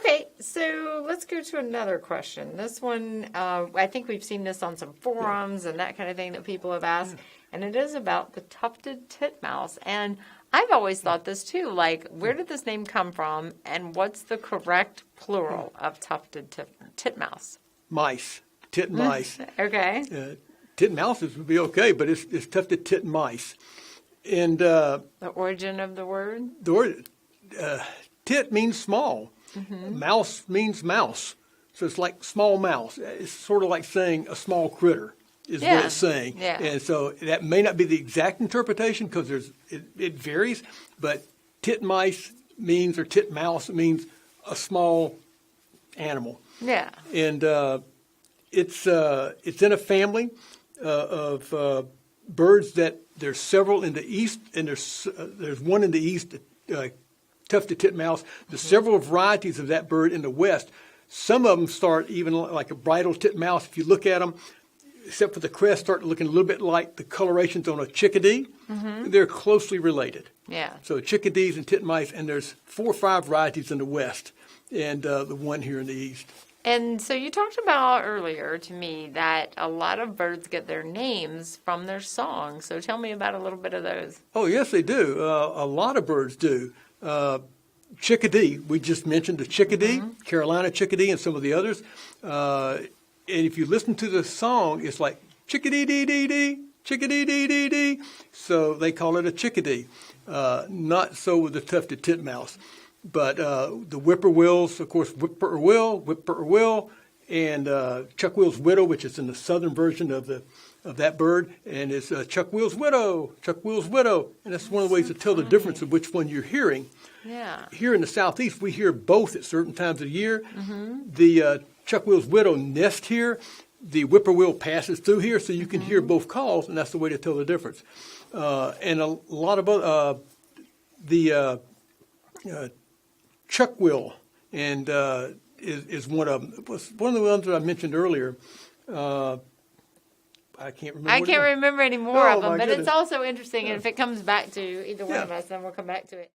Okay, so let's go to another question. This one, I think we've seen this on some forums and that kind of thing that people have asked, and it is about the tufted titmouse. And I've always thought this too, like, where did this name come from, and what's the correct plural of tufted titmouse? Mice, titmice. Okay. Titmouses would be okay, but it's tufted titmice. And The origin of the word? the word tit means small. Mouse means mouse. So it's like small mouse. It's sort of like saying a small critter is what it's saying. Yeah. And so that may not be the exact interpretation because it varies, but titmice means, or titmouse means a small animal. Yeah. And it's in a family of birds that there's several in the east, and there's one in the east, tufted titmouse. There's several varieties of that bird in the west. Some of them start even like a bridal titmouse. If you look at them, except for the crest, start looking a little bit like the colorations on a chickadee. They're closely related. Yeah. So chickadees and titmice, and there's 4 or 5 varieties in the west, and the one here in the east. And so you talked about earlier to me that a lot of birds get their names from their songs. So tell me about a little bit of those. Oh, yes, they do. A lot of birds do. Chickadee, we just mentioned the chickadee, Carolina chickadee, and some of the others. And if you listen to the song, it's like chickadee-dee-dee-dee, chickadee-dee-dee-dee. So they call it a chickadee. Not so with the tufted titmouse. But the whippoorwills, of course, whippoorwill, and Chuckwill's widow, which is in the southern version of that bird, and it's Chuckwill's widow, and that's one of the ways to tell the difference of which one you're hearing. Yeah. Here in the southeast, we hear both at certain times of the year. The Chuckwill's widow nests here. The whippoorwill passes through here, so you can hear both calls, and that's the way to tell the difference. And a lot of the Chuckwill and is one of them. It was one of the ones that I mentioned earlier. I can't remember. I can't remember any more of them, but goodness. it's also interesting. And if it comes back to either one of us, then we'll come back to it.